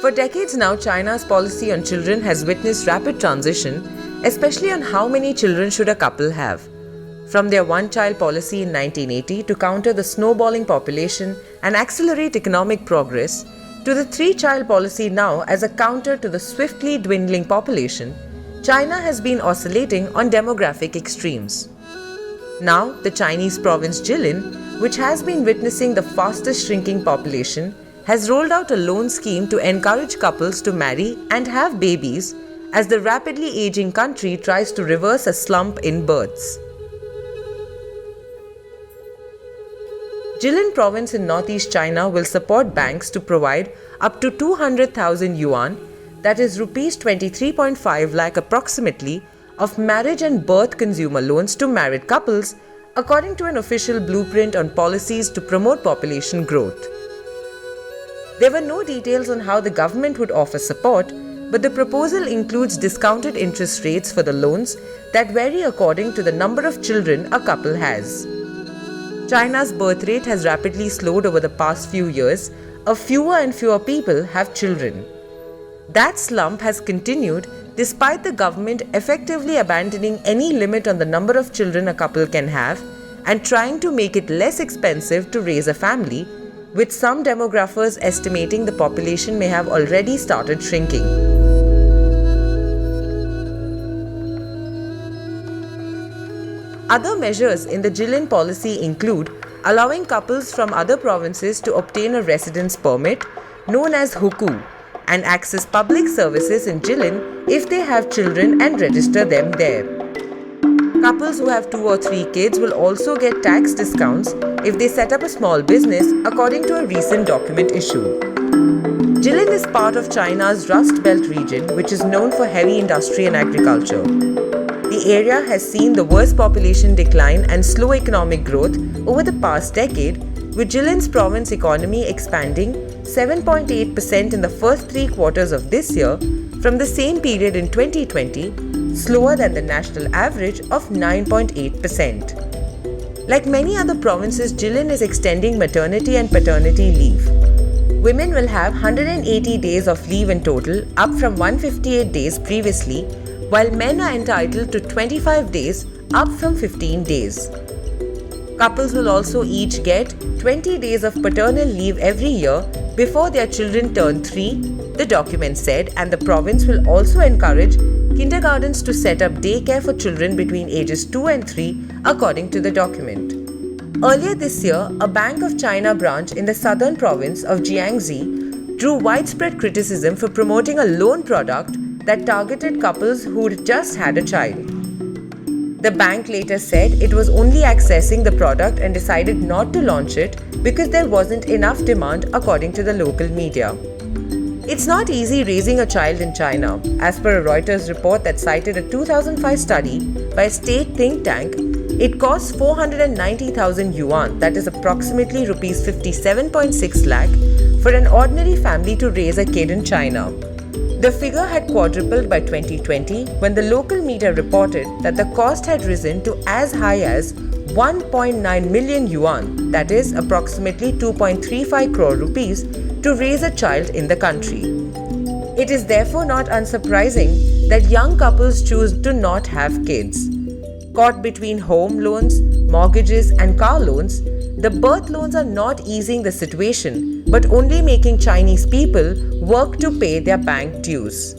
For decades now, China's policy on children has witnessed rapid transition, especially on how many children should a couple have. From their one-child policy in 1980 to counter the snowballing population and accelerate economic progress, to the three-child policy now as a counter to the swiftly dwindling population, China has been oscillating on demographic extremes. Now, the Chinese province Jilin, which has been witnessing the fastest shrinking population, has rolled out a loan scheme to encourage couples to marry and have babies as the rapidly aging country tries to reverse a slump in births. Jilin province in northeast China will support banks to provide up to 200,000 yuan, that is rupees 23.5 lakh approximately, of marriage and birth consumer loans to married couples, according to an official blueprint on policies to promote population growth. There were no details on how the government would offer support, but the proposal includes discounted interest rates for the loans that vary according to the number of children a couple has. China's birth rate has rapidly slowed over the past few years. Fewer and fewer people have children. That slump has continued despite the government effectively abandoning any limit on the number of children a couple can have and trying to make it less expensive to raise a family, with some demographers estimating the population may have already started shrinking. Other measures in the Jilin policy include allowing couples from other provinces to obtain a residence permit, known as hukou, and access public services in Jilin if they have children and register them there. Couples who have 2 or 3 kids will also get tax discounts if they set up a small business, according to a recent document issued. Jilin is part of China's Rust Belt region, which is known for heavy industry and agriculture. The area has seen the worst population decline and slow economic growth over the past decade, with Jilin's province economy expanding 7.8% in the first 3 quarters of this year from the same period in 2020, slower than the national average of 9.8%. Like many other provinces, Jilin is extending maternity and paternity leave. Women will have 180 days of leave in total, up from 158 days previously, while men are entitled to 25 days, up from 15 days. Couples will also each get 20 days of paternal leave every year before their children turn 3, the document said, and the province will also encourage kindergartens to set up daycare for children between ages 2 and 3, according to the document. Earlier this year, a Bank of China branch in the southern province of Jiangxi drew widespread criticism for promoting a loan product that targeted couples who'd just had a child. The bank later said it was only accessing the product and decided not to launch it because there wasn't enough demand, according to the local media. It's not easy raising a child in China. As per a Reuters report that cited a 2005 study by a state think tank, it costs 490,000 yuan, that is approximately rupees 57.6 lakh, for an ordinary family to raise a kid in China. The figure had quadrupled by 2020 when the local media reported that the cost had risen to as high as 1.9 million yuan, that is approximately 2.35 crore rupees, to raise a child in the country. It is therefore not unsurprising that young couples choose to not have kids. Caught between home loans, mortgages, and car loans, the birth loans are not easing the situation, but only making Chinese people work to pay their bank dues.